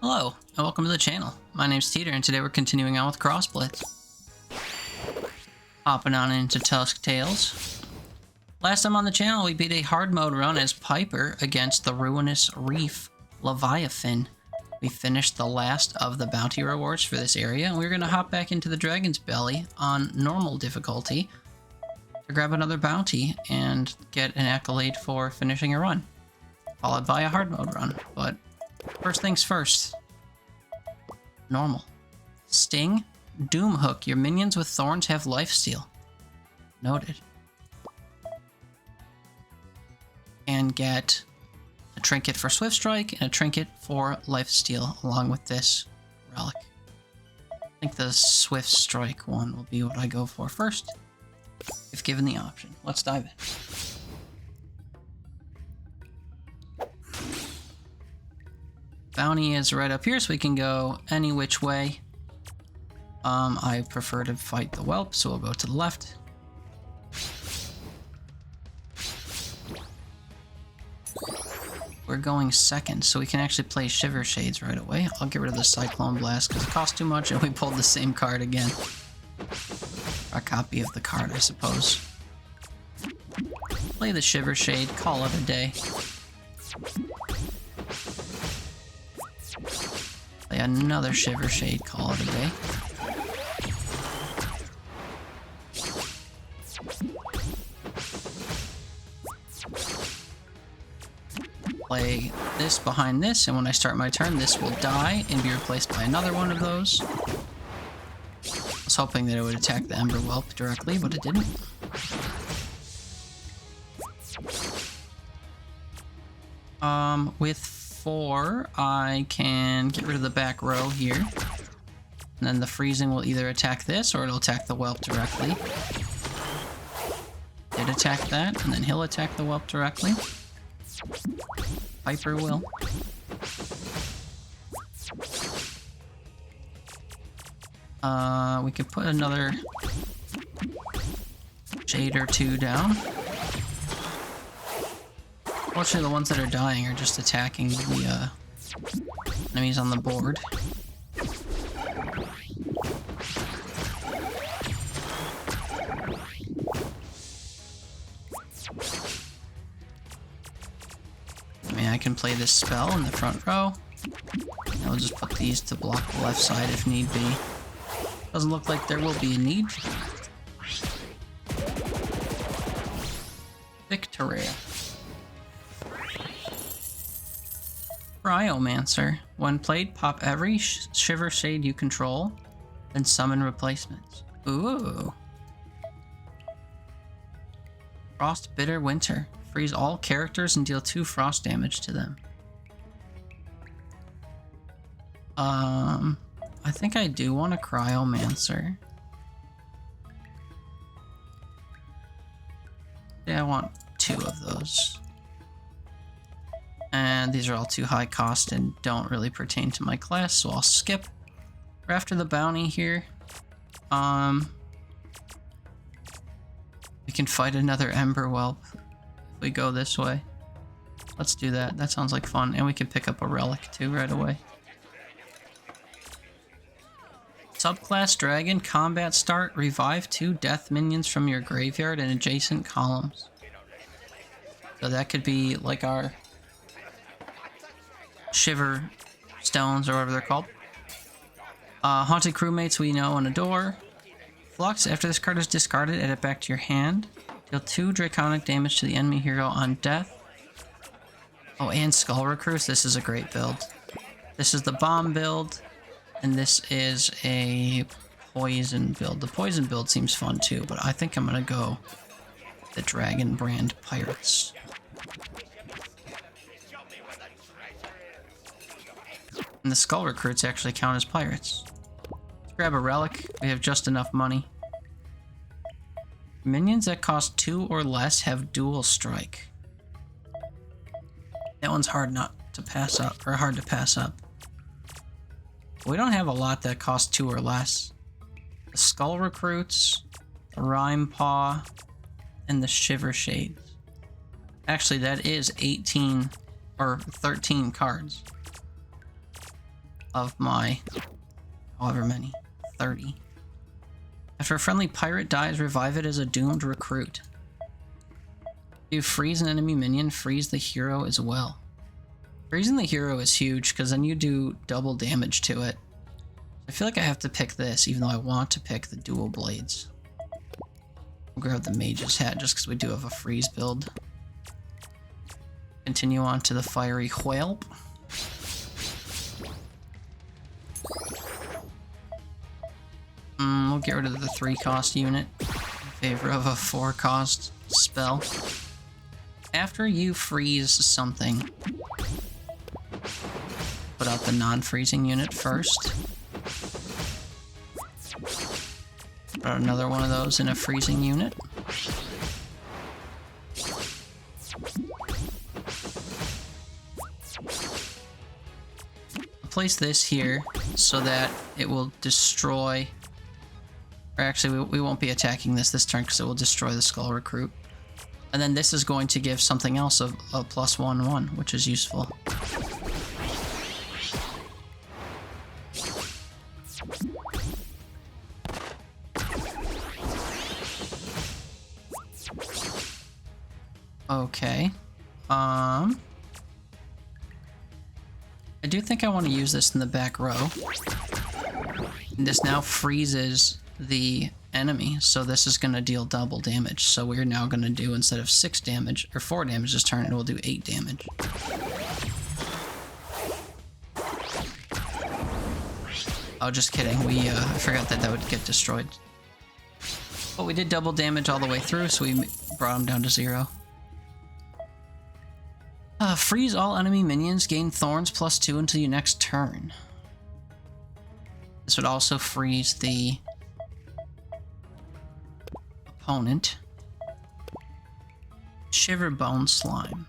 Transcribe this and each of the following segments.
Hello, and welcome to the channel. My name's Teeter, and today we're continuing on with Cross Blitz. Hopping on into Tusk Tales. Last time on the channel, we beat a hard mode run as Piper against the Ruinous Reef Leviathan. We finished the last of the bounty rewards for this area, and we're going to hop back into the Dragon's Belly on normal difficulty to grab another bounty and get an accolade for finishing a run, followed by a hard mode run. But first things first. Normal. Sting. Doom Hook. Your minions with thorns have lifesteal. Noted. And get a trinket for Swift Strike and a trinket for lifesteal along with this relic. I think the Swift Strike one will be what I go for first, if given the option. Let's dive in. Bounty is right up here, so we can go any which way. I prefer to fight the whelp, so we'll go to the left. We're going second, so we can actually play Shiver Shades right away. I'll get rid of the Cyclone Blast because it costs too much, and we pulled the same card again. A copy of the card, I suppose. Play the Shiver Shade, call it a day. Play another Shiver Shade, call it a day. Play this behind this, and when I start my turn, this will die and be replaced by another one of those. I was hoping that it would attack the Ember Whelp directly, but it didn't. With 4, I can get rid of the back row here. And then the freezing will either attack this, or it'll attack the whelp directly. Did attack that, and then he'll attack the whelp directly. Piper will. We can put another shade or 2 down. Fortunately, the ones that are dying are just attacking the enemies on the board. I can play this spell in the front row. And I'll just put these to block the left side if need be. Doesn't look like there will be a need. Victory. Cryomancer. When played, pop every Shiver Shade you control, then summon replacements. Ooh. Frost Bitter Winter. Freeze all characters and deal 2 frost damage to them. I think I do want a Cryomancer. Yeah, I want 2 of those. And these are all too high cost and don't really pertain to my class, so I'll skip. We're after the bounty here. We can fight another Ember Whelp if we go this way. Let's do that. That sounds like fun. And we can pick up a relic too right away. Subclass Dragon, combat start, revive 2 death minions from your graveyard and adjacent columns. So that could be like our Shiver Stones or whatever they're called. Haunted Crewmates we know and adore. Flux, after this card is discarded, add it back to your hand. Deal 2 draconic damage to the enemy hero on death. Oh, and Skull Recruits. This is a great build. This is the bomb build, and this is a poison build. The poison build seems fun too, but I think I'm gonna go the Dragon Brand Pirates. And the Skull Recruits actually count as pirates. Let's grab a relic. We have just enough money. Minions that cost 2 or less have dual strike. That one's hard not to pass up, or hard to pass up. We don't have a lot that cost 2 or less. The Skull Recruits, the Rime Paw, and the Shiver Shades. Actually, that is 18 or 13 cards. of my however many, 30. After a friendly pirate dies, revive it as a doomed recruit. You freeze an enemy minion, freeze the hero as well. Freezing the hero is huge because then you do double damage to it. I feel like I have to pick this even though I want to pick the dual blades. I'll grab the mage's hat just because we do have a freeze build. Continue on to the fiery whelp. We'll get rid of the 3-cost unit in favor of a 4-cost spell. After you freeze something, put out the non-freezing unit first. Put out another one of those in a freezing unit. Place this here so that it will destroy... Or actually, we won't be attacking this turn because it will destroy the Skull Recruit. And then this is going to give something else a +1/1, which is useful. Okay. I do think I want to use this in the back row. This now freezes the enemy, so this is going to deal double damage. So we're now going to do, instead of 6 damage, or 4 damage this turn, it will do 8 damage. Oh, just kidding. I forgot that would get destroyed. But we did double damage all the way through, so we brought him down to 0. Freeze all enemy minions, gain thorns +2 until your next turn. This would also freeze the opponent. Shiverbone Slime.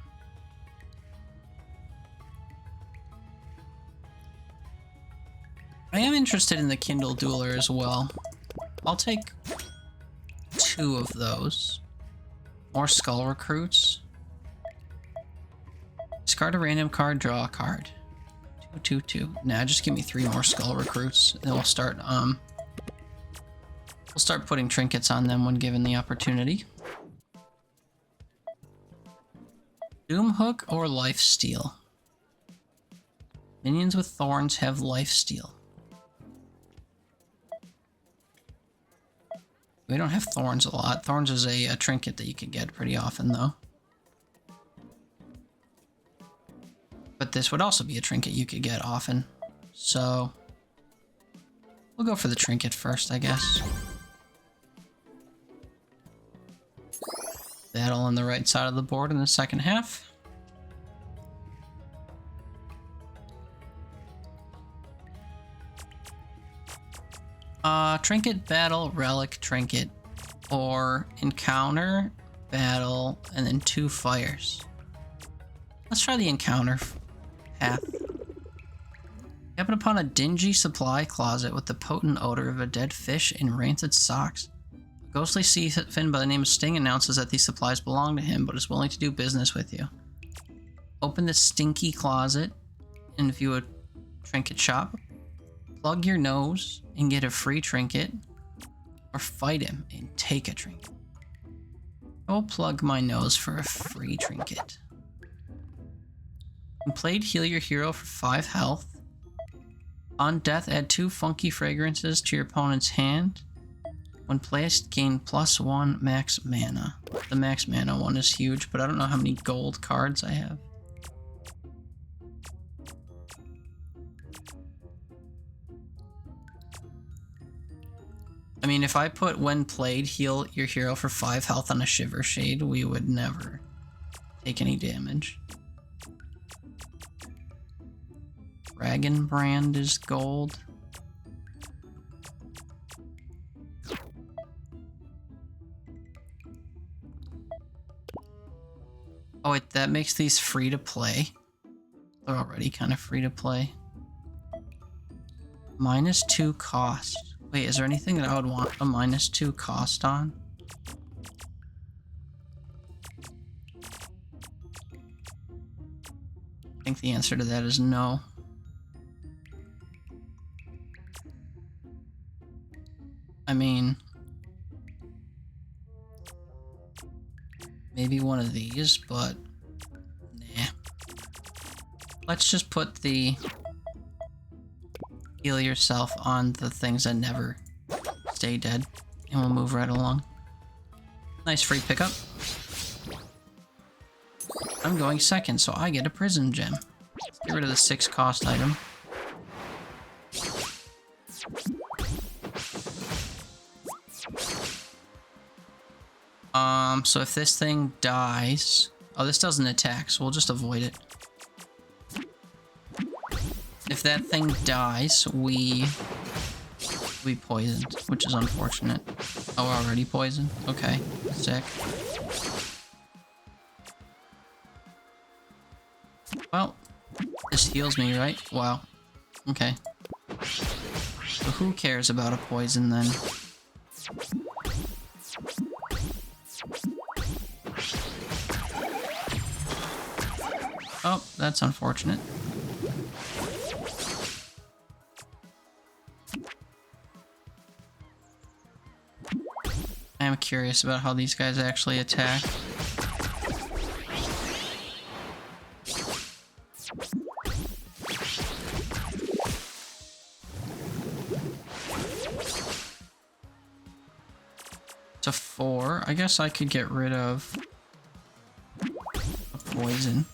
I am interested in the Kindle Dueler as well. I'll take 2 of those. More Skull Recruits. Discard a random card, draw a card. 2, 2, 2. Nah, just give me 3 more Skull Recruits. Then we'll start putting trinkets on them when given the opportunity. Doom Hook or Lifesteal? Minions with thorns have Lifesteal. We don't have thorns a lot. Thorns is a trinket that you can get pretty often, though. But this would also be a trinket you could get often. So we'll go for the trinket first, I guess. Battle on the right side of the board in the second half. Trinket, battle, relic, trinket, or encounter, battle, and then 2 fires. Let's try the encounter path. Happen upon a dingy supply closet with the potent odor of a dead fish and rancid socks. A ghostly sea fin by the name of Sting announces that these supplies belong to him, but is willing to do business with you. Open the stinky closet and view a trinket shop. Plug your nose and get a free trinket, or fight him and take a trinket. I will plug my nose for a free trinket. When played, heal your hero for 5 health. On death, add 2 funky fragrances to your opponent's hand. When placed, gain +1 max mana. The max mana one is huge, but I don't know how many gold cards I have. I mean, if I put when played, heal your hero for 5 health on a Shiver Shade, we would never take any damage. Dragon Brand is gold. Oh wait, that makes these free to play. They're already kind of free to play. -2 cost. Wait, is there anything that I would want a -2 cost on? I think the answer to that is no. I mean, maybe one of these, but nah. Let's just put the heal yourself on the things that never stay dead, and we'll move right along. Nice free pickup. I'm going second, so I get a prism gem. Let's get rid of the 6 cost item. So if this thing dies... Oh, this doesn't attack, so we'll just avoid it. If that thing dies, we poisoned, which is unfortunate. Oh, we're already poisoned? Okay, sick. Well, this heals me, right? Wow. Okay. So who cares about a poison then? Oh, that's unfortunate. I am curious about how these guys actually attack. It's a 4. I guess I could get rid of a poison.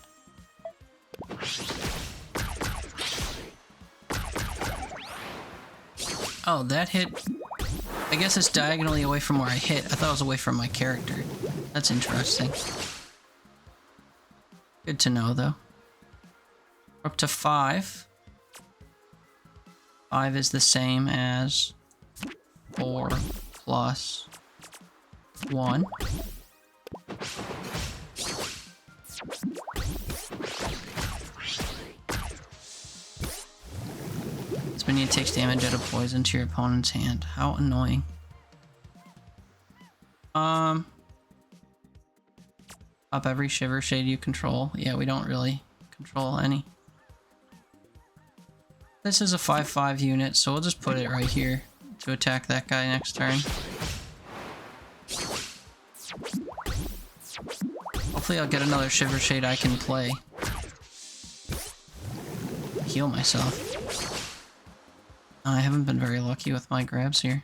Oh, that hit... I guess it's diagonally away from where I hit. I thought it was away from my character. That's interesting. Good to know, though. We're up to 5. 5 is the same as 4 plus 1. This minion takes damage out of poison to your opponent's hand. How annoying. Pop every shiver shade you control. Yeah, we don't really control any. This is a 5/5 unit, so we'll just put it right here to attack that guy next turn. Hopefully I'll get another shiver shade I can play. Heal myself. I haven't been very lucky with my grabs here.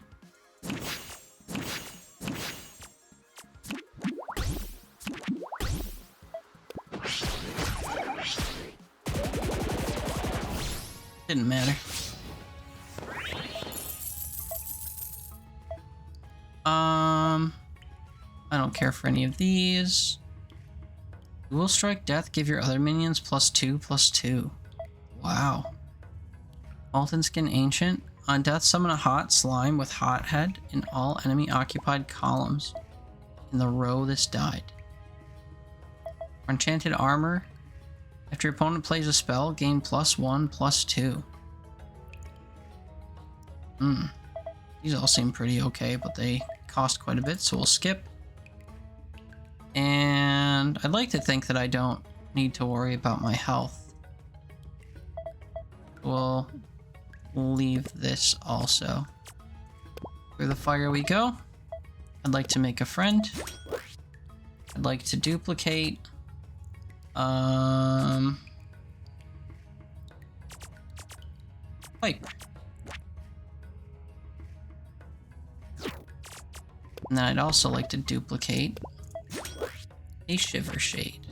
Didn't matter. I don't care for any of these. Dual Strike Death, give your other minions +2/+2. Wow. Molten Skin Ancient. On death, summon a hot slime with hot head in all enemy occupied columns in the row this died. For Enchanted Armor. After your opponent plays a spell, gain +1/+2. These all seem pretty okay, but they cost quite a bit, so we'll skip. And I'd like to think that I don't need to worry about my health. We'll leave this also. Through the fire we go. I'd like to make a friend. I'd like to duplicate. Piper. And then I'd also like to duplicate a Shiver Shade.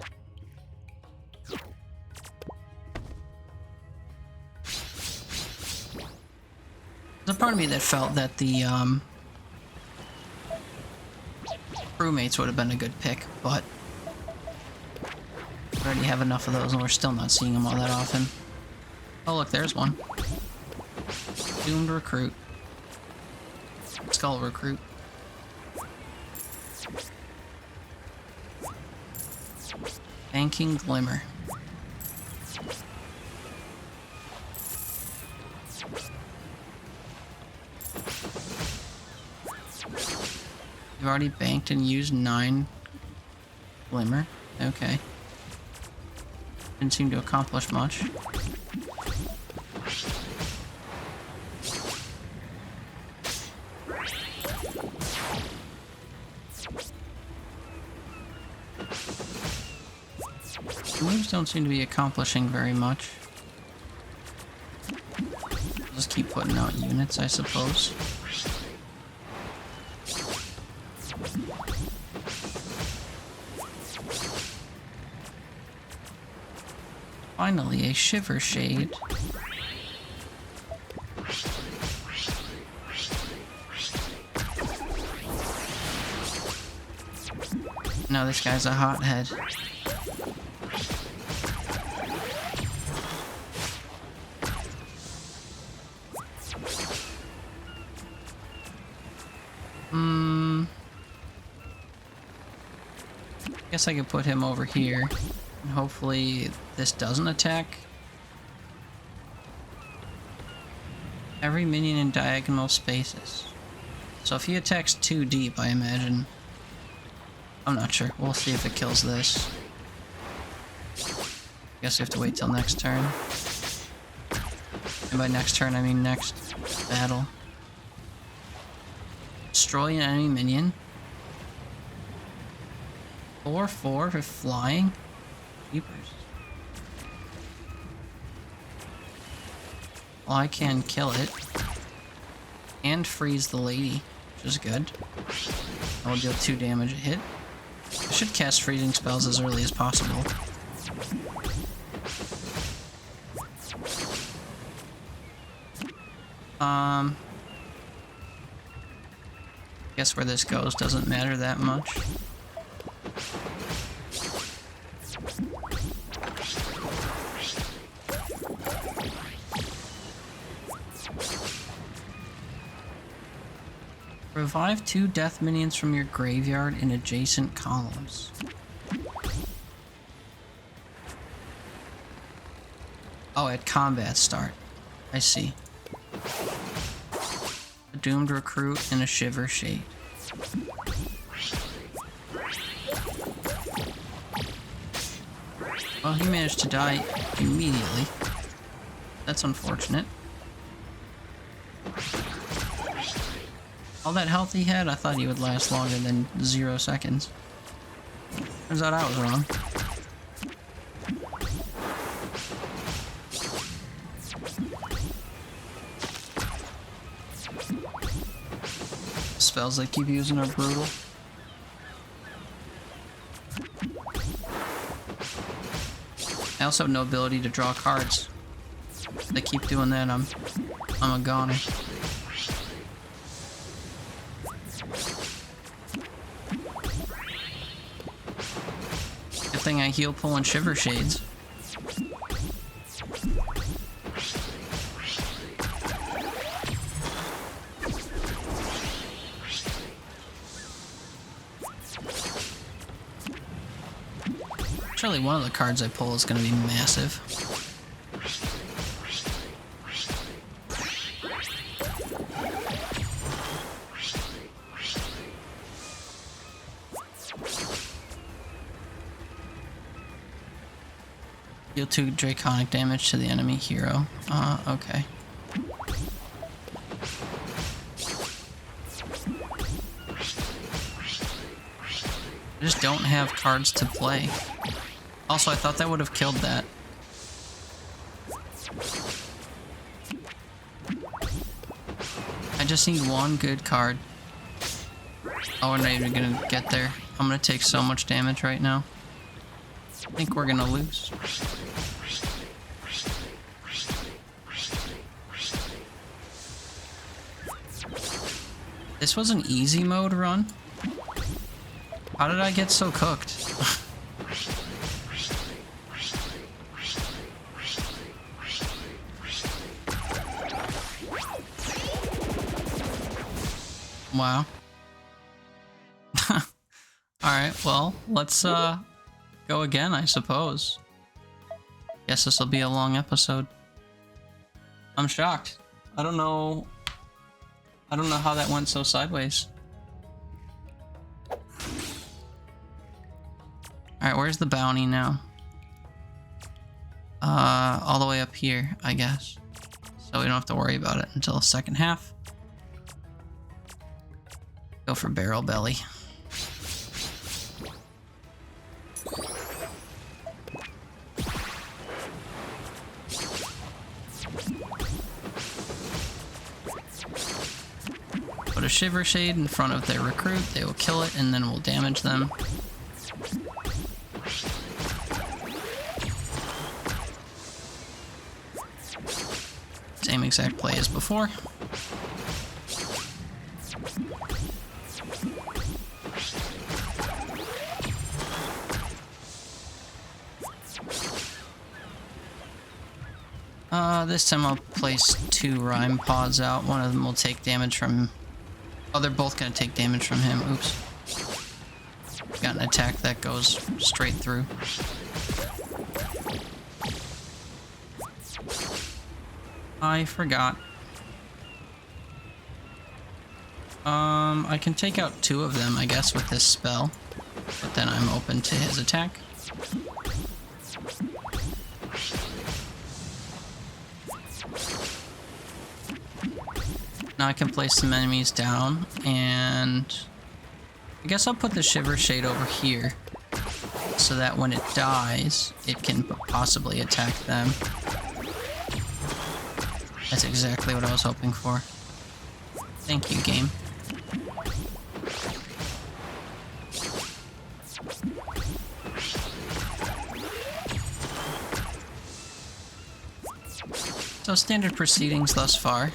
There's a part of me that felt that the crewmates would have been a good pick, but we already have enough of those and we're still not seeing them all that often. Oh look, there's one. Doomed Recruit. Skull Recruit. Banking Glimmer. You've already banked and used 9 Glimmer. Okay. Didn't seem to accomplish much. don't seem to be accomplishing very much. Just keep putting out units, I suppose. Finally, a shiver shade. Now this guy's a hothead. Guess I could put him over here. And hopefully this doesn't attack. Every minion in diagonal spaces. So if he attacks too deep, I imagine. I'm not sure. We'll see if it kills this. Guess we have to wait till next turn. And by next turn, I mean next battle. Destroy an enemy minion. 4/4 for flying. Keepers. Well, I can kill it. And freeze the lady, which is good. I will deal 2 damage a hit. I should cast freezing spells as early as possible. Guess where this goes doesn't matter that much. Revive 2 death minions from your graveyard in adjacent columns. Oh, at combat start. I see. A doomed recruit and a shiver shade. Well, he managed to die immediately. That's unfortunate. All that health he had, I thought he would last longer than 0 seconds. Turns out I was wrong. Spells they keep using are brutal. I also have no ability to draw cards. If they keep doing that, I'm a goner. Good thing I heal pull and shiver shades. Surely one of the cards I pull is going to be massive. Deal 2 draconic damage to the enemy hero. Okay. I just don't have cards to play. Also, I thought that would have killed that. I just need one good card. Oh, we're not even gonna get there. I'm gonna take so much damage right now. I think we're gonna lose. This was an easy mode run? How did I get so cooked? Wow. Alright, well, let's go again, I suppose. Guess this will be a long episode. I'm shocked. I don't know how that went so sideways. Alright, where's the bounty now? All the way up here, I guess. So we don't have to worry about it until the second half. Go for barrel belly. a Shiver Shade in front of their recruit. They will kill it, and then we'll damage them. Same exact play as before. This time I'll place 2 Rhyme Pods out. One of them will take damage from... Oh, they're both gonna take damage from him. Oops. Got an attack that goes straight through. I forgot. I can take out 2 of them, I guess, with this spell. But then I'm open to his attack. Now I can place some enemies down, and I guess I'll put the Shiver Shade over here so that when it dies, it can possibly attack them. That's exactly what I was hoping for. Thank you, game. So standard proceedings thus far.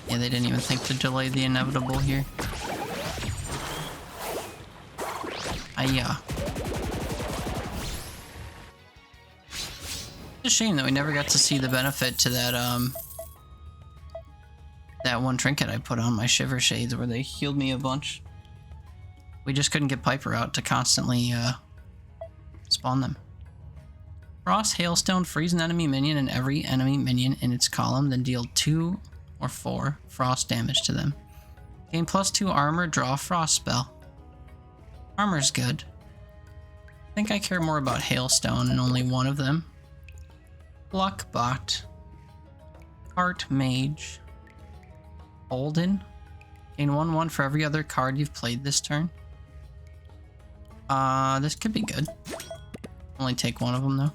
Yeah, they didn't even think to delay the inevitable here. It's a shame that we never got to see the benefit to that, that one trinket I put on my Shiver Shades where they healed me a bunch. We just couldn't get Piper out to constantly, spawn them. Frost Hailstone, freeze an enemy minion and every enemy minion in its column, then deal 2 or 4 frost damage to them. Gain +2 armor, draw a frost spell. Armor's good. I think I care more about Hailstone and only one of them. Luckbot. Cart Mage. Holden. Gain 1/1 for every other card you've played this turn. This could be good. Only take 1 of them though.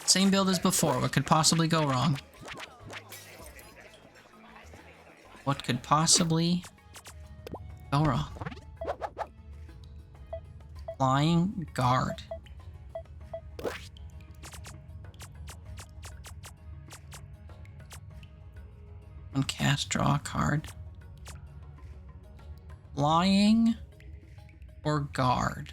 Same build as before. What could possibly go wrong? What could possibly go wrong? Flying Guard. Uncast, draw a card. Flying or Guard?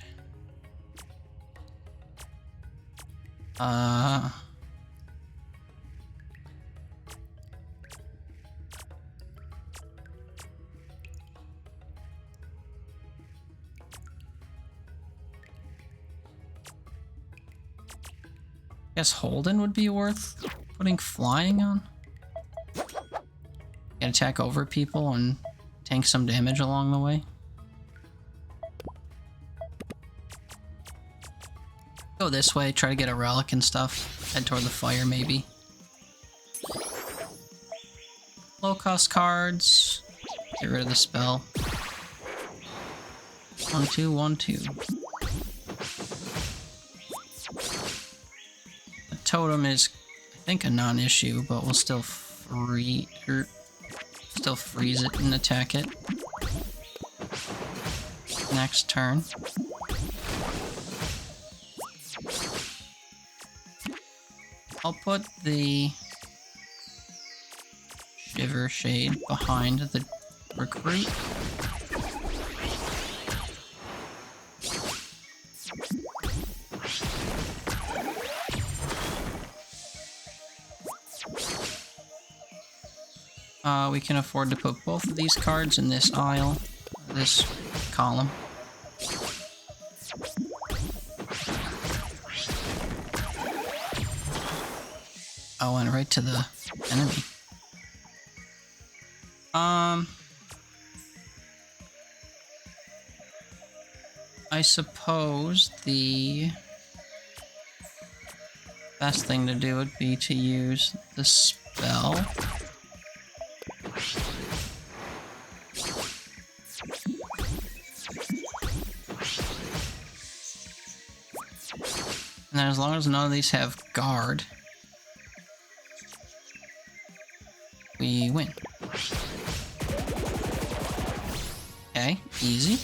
Guess Holden would be worth putting flying on. Can attack over people and tank some damage along the way. Go this way, try to get a relic and stuff. Head toward the fire, maybe. Low cost cards. Get rid of the spell. 1/2, 1/2. The totem is, I think, a non-issue, but we'll still freeze it and attack it. Next turn. I'll put the Shiver Shade behind the recruit. We can afford to put both of these cards in this aisle, this column. I went right to the enemy. I suppose the best thing to do would be to use the spell. And then as long as none of these have guard, we win. Okay, easy.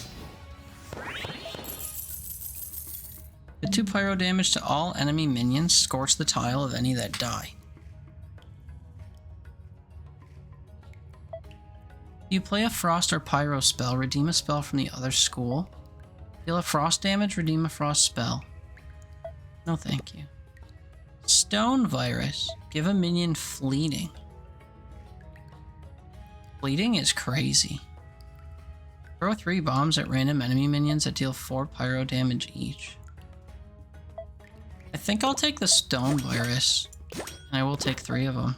The 2 pyro damage to all enemy minions. Scorch the tile of any that die. You play a frost or pyro spell, redeem a spell from the other school. Deal a frost damage, redeem a frost spell. No thank you. Stone virus. Give a minion fleeting. Fleeting is crazy. Throw 3 bombs at random enemy minions that deal 4 pyro damage each. I think I'll take the stone virus, and I will take 3 of them.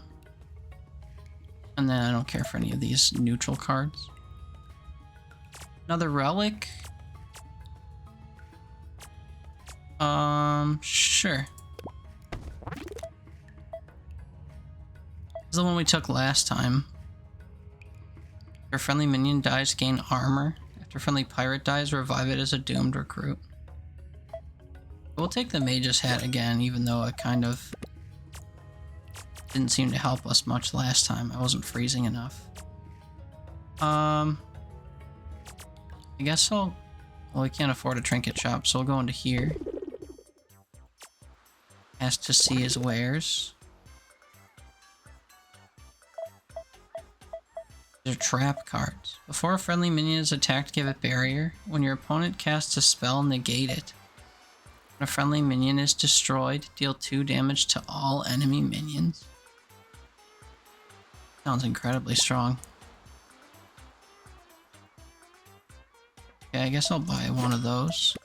And then I don't care for any of these neutral cards. Another relic. Sure. This is the one we took last time. After a friendly minion dies, gain armor. After a friendly pirate dies, revive it as a doomed recruit. We'll take the mage's hat again, even though it kind of didn't seem to help us much last time. I wasn't freezing enough. I guess well, we can't afford a trinket shop, so we'll go into here. Ask to see his wares. These are trap cards. Before a friendly minion is attacked, give it barrier. When your opponent casts a spell, negate it. When a friendly minion is destroyed, deal 2 damage to all enemy minions. Sounds incredibly strong. Okay, I guess I'll buy one of those.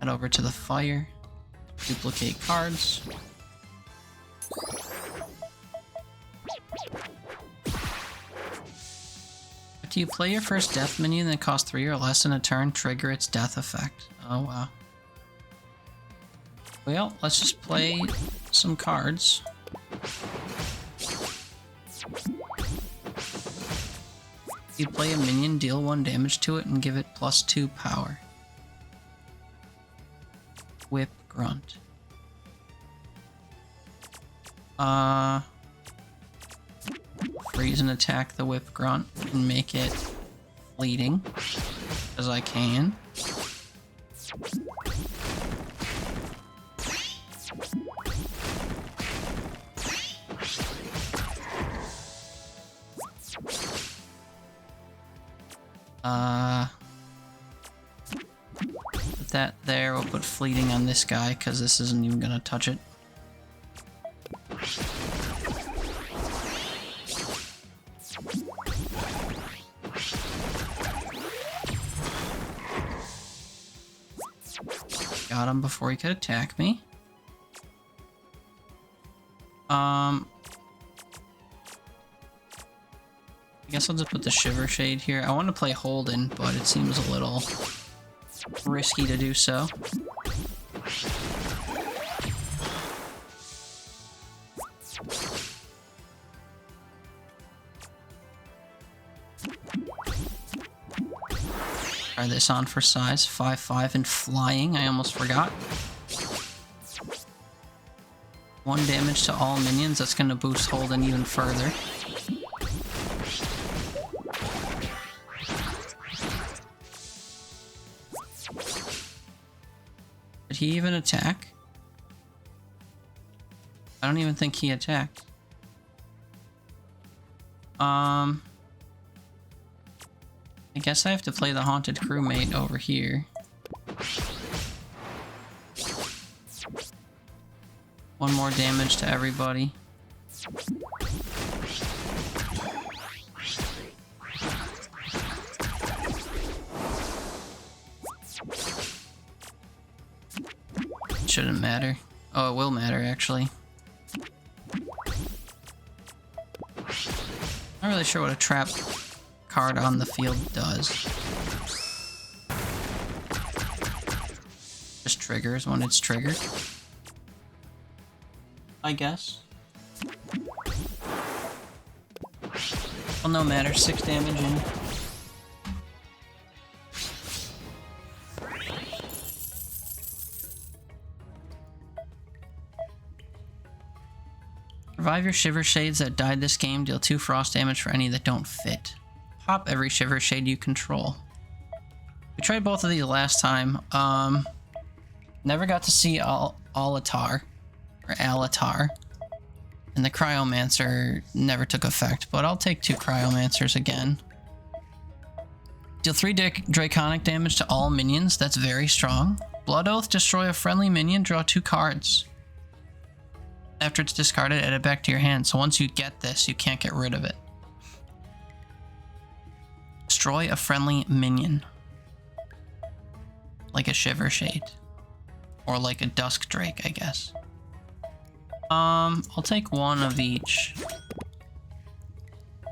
Head over to the fire. Duplicate cards. After you play your first death minion that costs 3 or less in a turn, trigger its death effect. Oh wow. Well, let's just play some cards. You play a minion, deal 1 damage to it, and give it +2 power. Whip Grunt. Freeze and attack the Whip Grunt and make it fleeting, as I can. Put that there, we'll put fleeting on this guy, because this isn't even gonna touch it. Got him before he could attack me. I guess I'll just put the Shiver Shade here. I want to play Holden, but it seems a little risky to do so. Try this on for size. 5/5 and flying. I almost forgot. 1 damage to all minions. That's going to boost Holden even further. Did he even attack? I don't even think he attacked. I guess I have to play the Haunted Crewmate over here. 1 more damage to everybody. Shouldn't matter. Oh, it will matter, actually. Not really sure what a trap card on the field does. Just triggers when it's triggered, I guess. Well, no matter. 6 damage in. Revive your Shiver Shades that died this game. Deal 2 frost damage for any that don't fit. Pop every Shiver Shade you control. We tried both of these last time. Never got to see Alatar. Or Alatar. And the Cryomancer never took effect, but I'll take 2 Cryomancers again. Deal 3 Draconic damage to all minions. That's very strong. Blood Oath, destroy a friendly minion, draw 2 cards. After it's discarded, add it back to your hand. So once you get this, you can't get rid of it. Destroy a friendly minion. Like a Shiver Shade. Or like a Dusk Drake, I guess. I'll take 1 of each.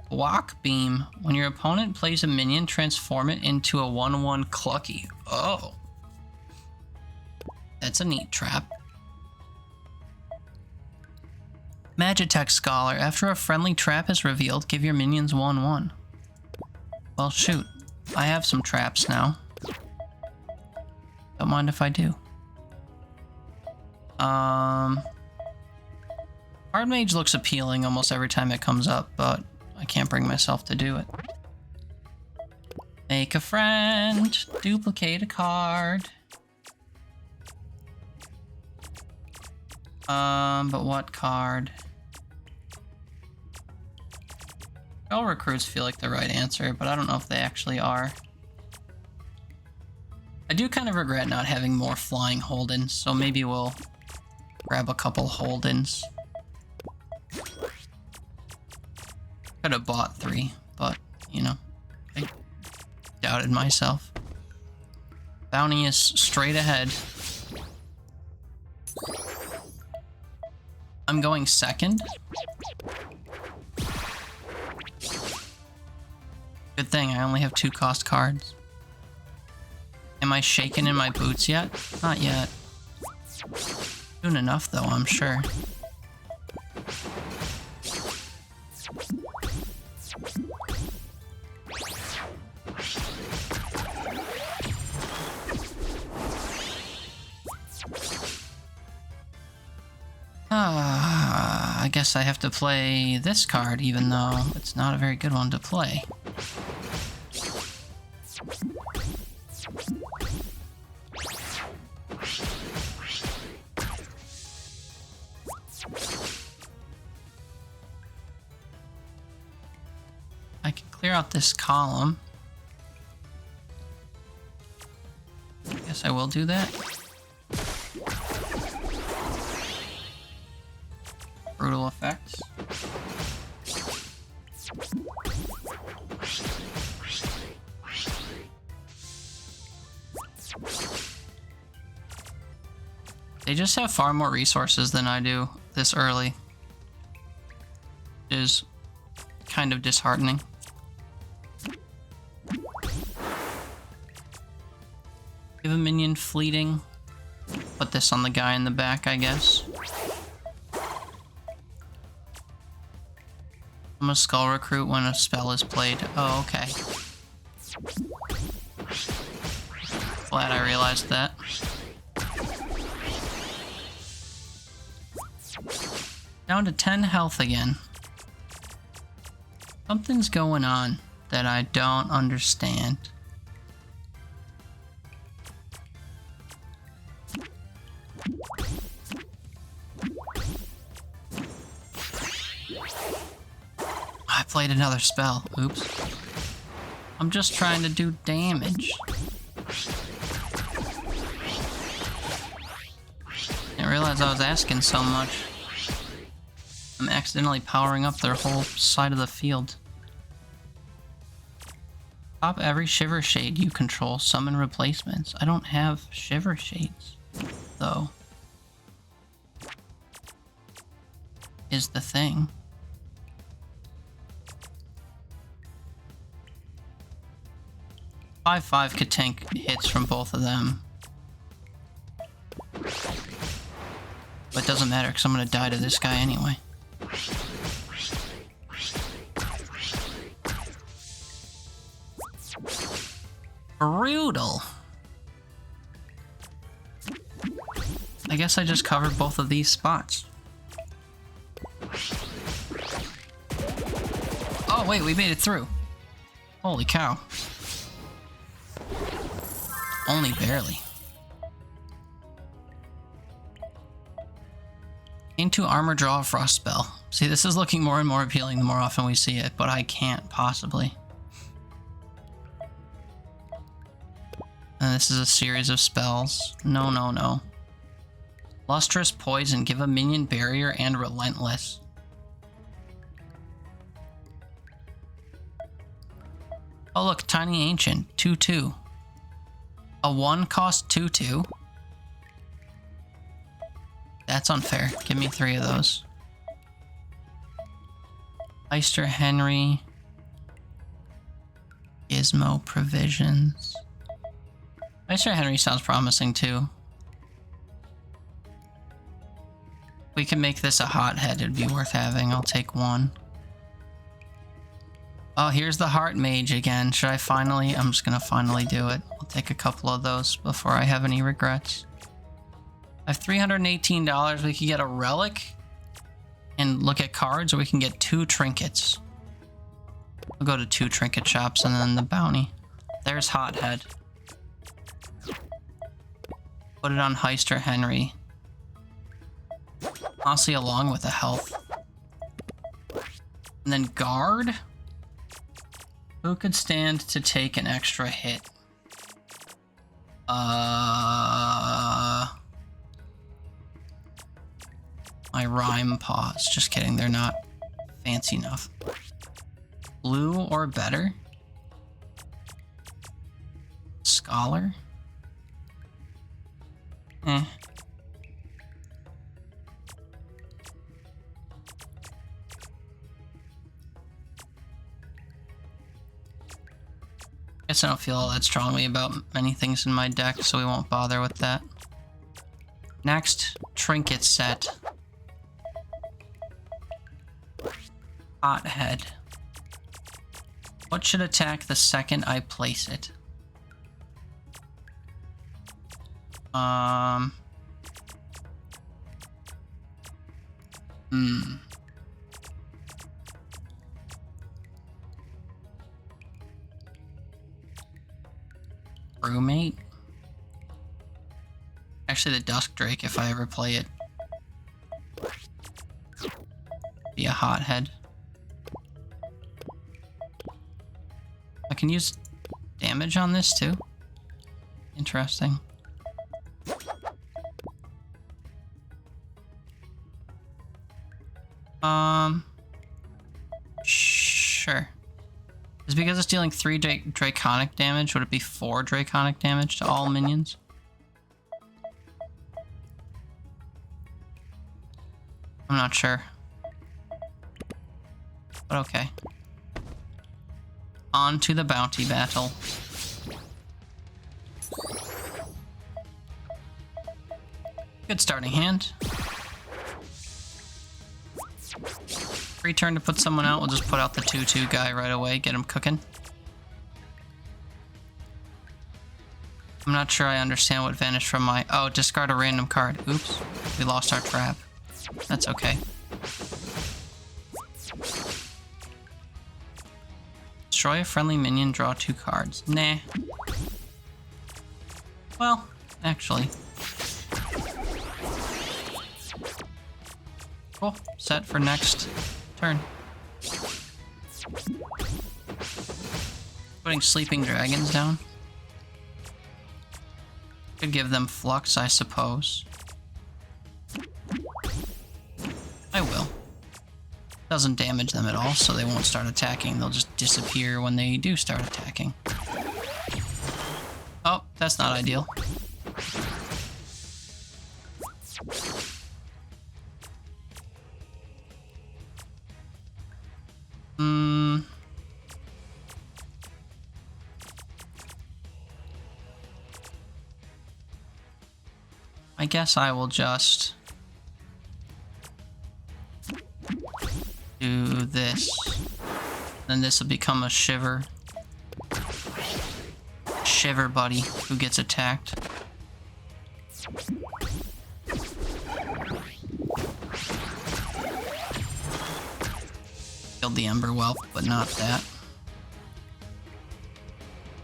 Walk Beam. When your opponent plays a minion, transform it into a 1/1 Clucky. Oh. That's a neat trap. Magitech Scholar. After a friendly trap is revealed, give your minions 1/1. Well, shoot. I have some traps now. Don't mind if I do. Hard Mage looks appealing almost every time it comes up, but I can't bring myself to do it. Make a friend. Duplicate a card. But what card? All recruits feel like the right answer, but I don't know if they actually are. I do kind of regret not having more flying Holdens, so maybe we'll grab a couple Holdens. Could have bought 3, but, you know, I doubted myself. Bounty is straight ahead. I'm going second. Good thing I only have 2 cost cards. Am I shaking in my boots yet? Not yet. Soon enough though, I'm sure. I guess I have to play this card, even though it's not a very good one to play. I can clear out this column. I guess I will do that. Brutal effects. They just have far more resources than I do this early. It is kind of disheartening. Give a minion fleeting. Put this on the guy in the back, I guess. I'm a skull recruit when a spell is played. Oh, okay. Glad I realized that. Down to 10 health again. Something's going on that I don't understand. I played another spell. Oops. I'm just trying to do damage. Didn't realize I was asking so much. I'm accidentally powering up their whole side of the field. Pop every Shiver Shade you control. Summon replacements. I don't have Shiver Shades, though. Is the thing. Five could tank hits from both of them. But it doesn't matter because I'm going to die to this guy anyway. Brutal. I guess I just covered both of these spots. Oh, wait, we made it through. Holy cow. Only barely. Into armor, draw a frost spell. See, this is looking more and more appealing the more often we see it, but I can't possibly. And this is a series of spells. No, no, no. Lustrous Poison. Give a minion barrier and relentless. Oh, look. Tiny Ancient. 2/2. A 1 cost 2/2. That's unfair. Give me 3 of those. Heister Henry. Gizmo Provisions. Heister Henry sounds promising too. We can make this a hothead, it'd be worth having. I'll take 1. Oh, here's the Heart Mage again. Should I finally? I'm just gonna finally do it. I'll take a couple of those before I have any regrets. I have $318. We could get a relic and look at cards, or we can get 2 trinkets. We'll go to 2 trinket shops and then the bounty. There's Hothead. Put it on Heister Henry. Honestly, along with the health. And then guard. Who could stand to take an extra hit? My rhyme paws. Just kidding, they're not fancy enough. Blue or better? Scholar? Eh. Guess I don't feel all that strongly about many things in my deck, so we won't bother with that. Next, trinket set. Hothead. What should attack the second I place it? Roommate? Actually, the Dusk Drake, if I ever play it. Be a hothead. I can use damage on this too. Interesting. Sure. Is it because it's dealing 3 draconic damage? Would it be 4 draconic damage to all minions? I'm not sure. But okay. On to the bounty battle. Good starting hand. Free turn to put someone out. We'll just put out the 2/2 guy right away. Get him cooking. I'm not sure I understand what vanished from my... Oh, discard a random card. Oops. We lost our trap. That's okay. Destroy a friendly minion, draw 2 cards. Nah. Well, actually. Cool. Set for next turn. Putting sleeping dragons down. Could give them flux, I suppose. I will. Doesn't damage them at all, so they won't start attacking. They'll just disappear when they do start attacking. Oh, that's not ideal. I guess I will just do this. Then this will become a Shiver. Shiver buddy who gets attacked. Kill killed the Ember Whelp, but not that.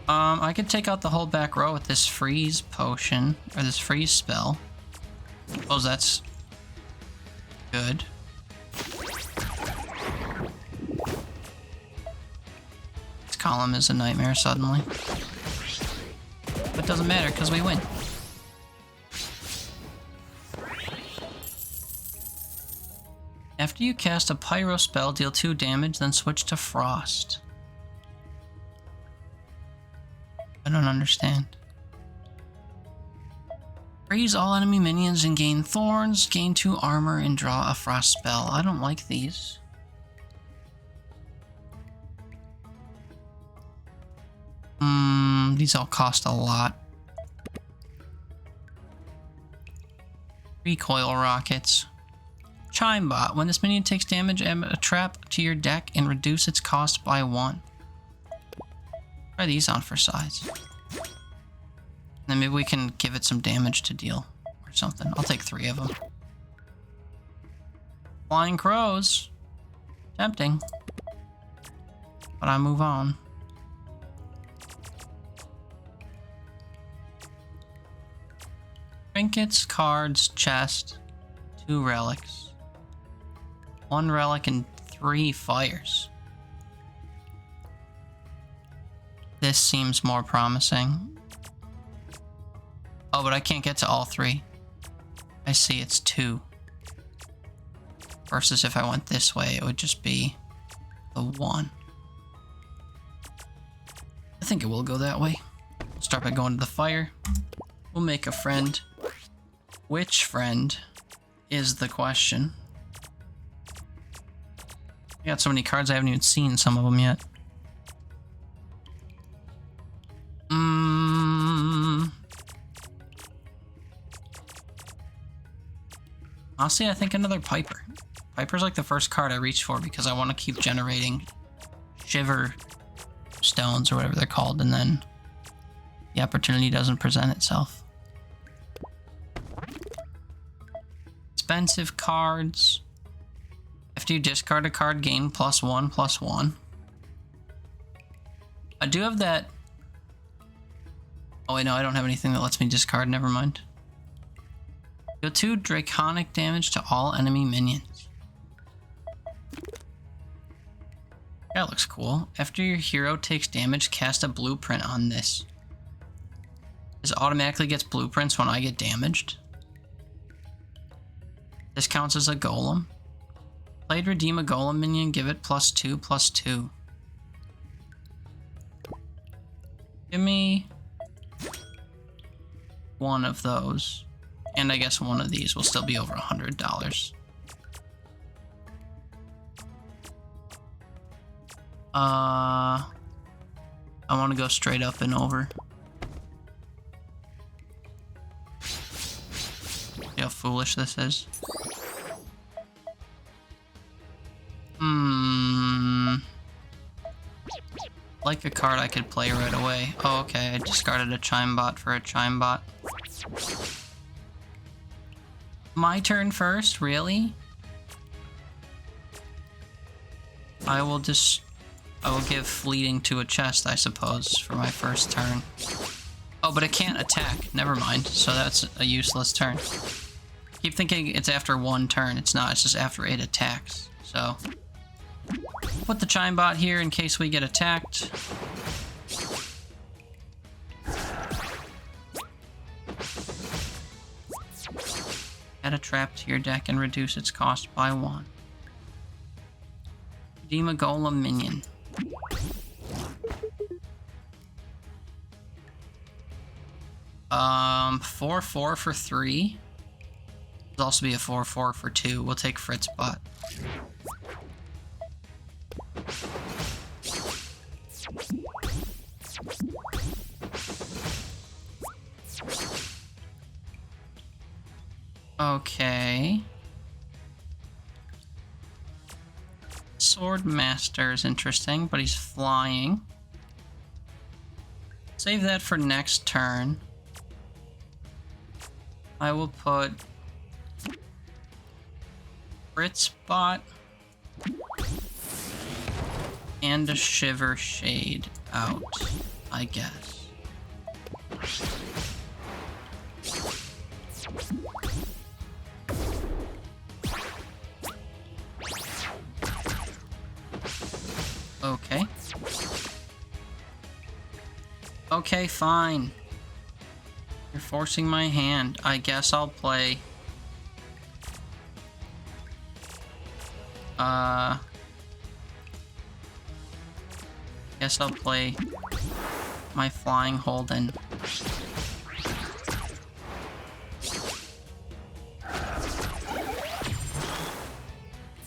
I could take out the whole back row with this freeze potion, or this freeze spell. Suppose that's good. This column is a nightmare suddenly. But it doesn't matter, because we win. After you cast a pyro spell, deal 2 damage, then switch to frost. I don't understand. Freeze all enemy minions and gain thorns, gain 2 armor, and draw a frost spell. I don't like these. These all cost a lot. Recoil rockets. Chime bot. When this minion takes damage, add a trap to your deck and reduce its cost by 1. Try these on for size. And then maybe we can give it some damage to deal or something. I'll take 3 of them. Flying crows. Tempting. But I move on. Trinkets, cards, chest, 2 relics. 1 relic and 3 fires. This seems more promising. Oh, but I can't get to all 3. I see, it's 2. Versus if I went this way, it would just be the 1. I think it will go that way. We'll start by going to the fire. We'll make a friend. Which friend is the question? I got so many cards I haven't even seen some of them yet. Honestly, I think another Piper. Piper's like the first card I reach for because I want to keep generating Shiver stones or whatever they're called, and then the opportunity doesn't present itself. Expensive cards. After you discard a card, gain +1/+1. I do have that. Oh wait, no, I don't have anything that lets me discard. Never mind. Deal 2 draconic damage to all enemy minions. That looks cool. After your hero takes damage, cast a blueprint on this. This automatically gets blueprints when I get damaged. This counts as a golem. Played, redeem a golem minion, give it +2/+2. Give me 1 of those. And I guess 1 of these will still be over $100. I want to go straight up and over. See how foolish this is. Like a card I could play right away. Oh, okay, I discarded a chime bot for a chime bot. My turn first, really? I will give fleeting to a chest, I suppose, for my first turn. Oh, but it can't attack. Never mind. So that's a useless turn. Keep thinking it's after 1 turn. It's not. It's just after it attacks. So put the chime bot here in case we get attacked. Add a trap to your deck and reduce its cost by 1. Redeem a golem minion. Um, 4/4 for 3. There'll also be a 4/4 for 2. We'll take Fritz bot. Okay. Sword Master is interesting, but he's flying. Save that for next turn. I will put Fritz bot And a Shiver Shade out, I guess. Okay. Okay, fine. You're forcing my hand. I guess I'll play... Guess I'll play my Flying Holden.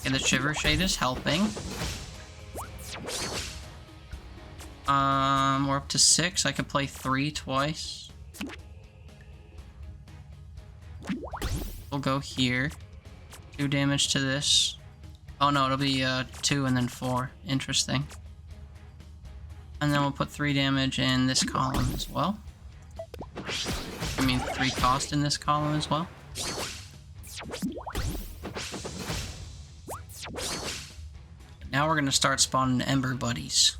Okay, the Shiver Shade is helping. We're up to 6. I could play 3 twice. We'll go here. 2 damage to this. Oh no, it'll be 2 and then 4. Interesting. And then we'll put 3 damage in this column as well. I mean 3 cost in this column as well. Now we're gonna start spawning Ember Buddies.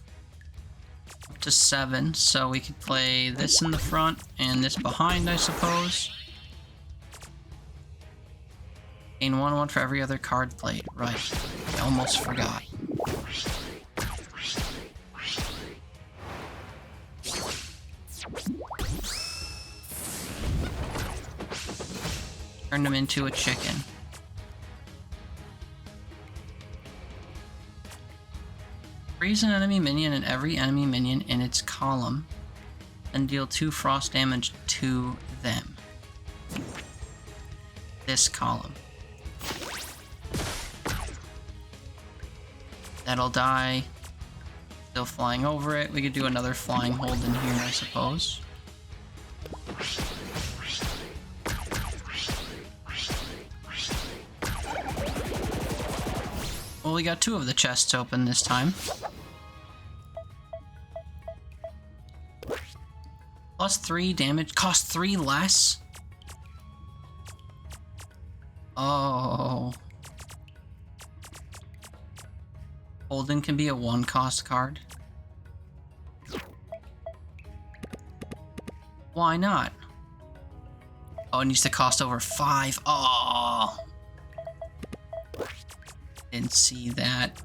Up to 7, so we could play this in the front and this behind, I suppose. Gain 1/1 for every other card played. Right. I almost forgot. Turn them into a chicken. Freeze an enemy minion and every enemy minion in its column, and deal 2 frost damage to them. This column. That'll die. Still flying over it. We could do another Flying Holden here, I suppose. Well, we got 2 of the chests open this time. Plus 3 damage. Cost 3 less? Oh. Holden can be a 1-cost card. Why not? Oh, it needs to cost over 5. Oh. Didn't see that.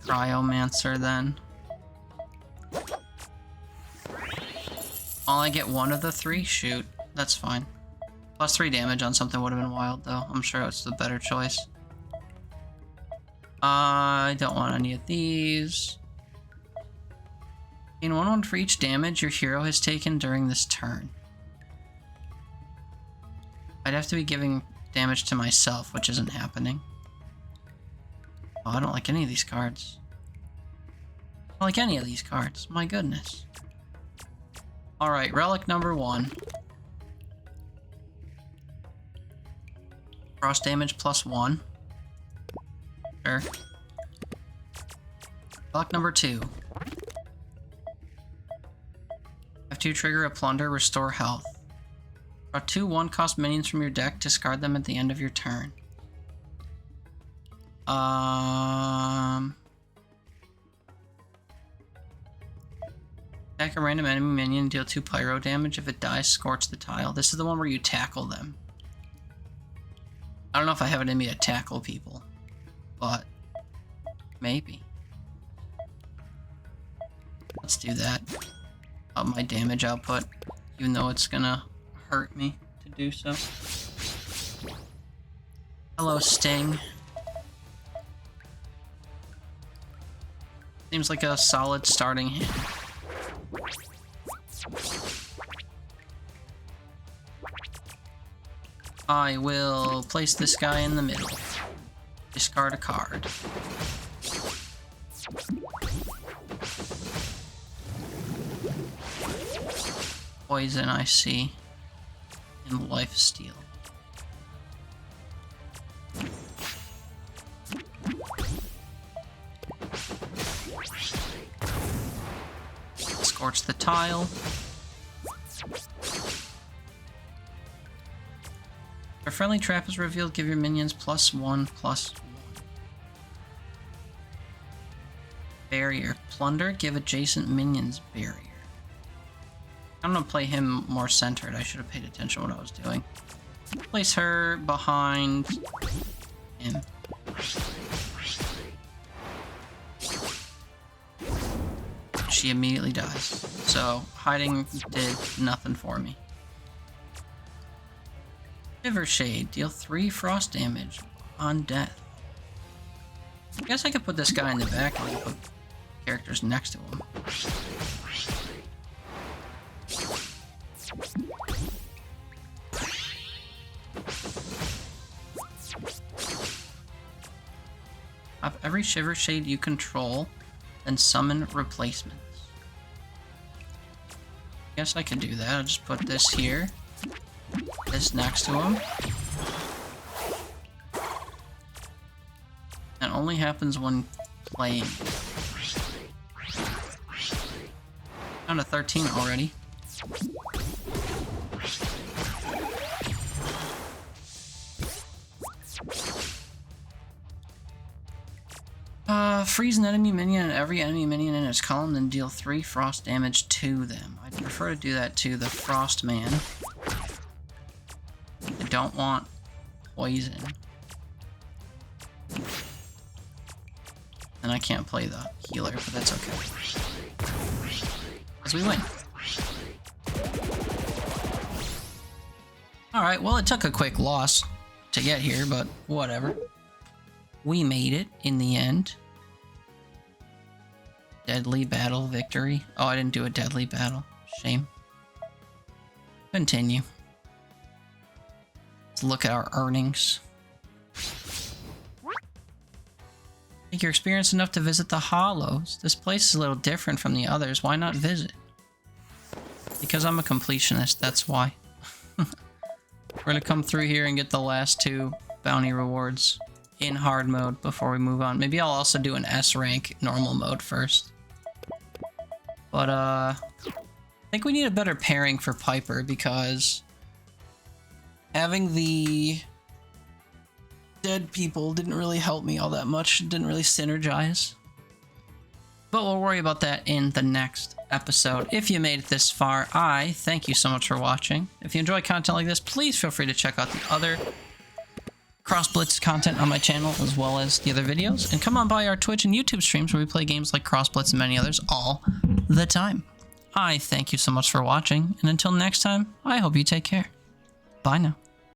Cryomancer then. I get 1 of the 3? Shoot. That's fine. Plus 3 damage on something would have been wild though. I'm sure it's the better choice. I don't want any of these. Gain 1/1 for each damage your hero has taken during this turn. I'd have to be giving damage to myself, which isn't happening. Oh, I don't like any of these cards. I don't like any of these cards. My goodness. Alright, relic number 1. Cross damage plus 1. Sure. Relic number 2. Have to trigger a plunder, restore health. Draw 2 1-cost minions from your deck, discard them at the end of your turn. Attack a random enemy minion, deal 2 pyro damage. If it dies, scorch the tile. This is the one where you tackle them. I don't know if I have it in me to tackle people, but maybe. Let's do that. Up my damage output, even though it's gonna hurt me to do so. Hello, Sting. Seems like a solid starting hand. I will place this guy in the middle. Discard a card. Poison, I see. And lifesteal. Scorch the tile. If a friendly trap is revealed, give your minions +1/+1. Barrier. Plunder, give adjacent minions barrier. I'm gonna play him more centered. I should have paid attention to what I was doing. Place her behind him. She immediately dies. So hiding did nothing for me. Shiver Shade. Deal 3 frost damage on death. I guess I could put this guy in the back and put characters next to him. Have every Shiver Shade you control, then summon replacements. Guess I can do that. I'll just put this here, this next to him. That only happens when playing. Down to 13 already. Freeze an enemy minion and every enemy minion in its column, then deal 3 frost damage to them. I'd prefer to do that to the Frost Man. I don't want poison. And I can't play the healer, but that's okay. Because we win. Alright, well it took a quick loss to get here, but whatever. We made it in the end. Deadly battle victory. Oh, I didn't do a deadly battle. Shame. Continue. Let's look at our earnings. Think you're experienced enough to visit the Hollows. This place is a little different from the others. Why not visit? Because I'm a completionist, that's why. We're gonna come through here and get the last 2 bounty rewards in hard mode before we move on. Maybe I'll also do an S rank normal mode first. But I think we need a better pairing for Piper because having the dead people didn't really help me all that much. It didn't really synergize. But we'll worry about that in the next episode. If you made it this far, I thank you so much for watching. If you enjoy content like this, please feel free to check out the other Cross Blitz content on my channel, as well as the other videos. And come on by our Twitch and YouTube streams where we play games like Cross Blitz and many others all the time. I thank you so much for watching, and until next time, I hope you take care. Bye now.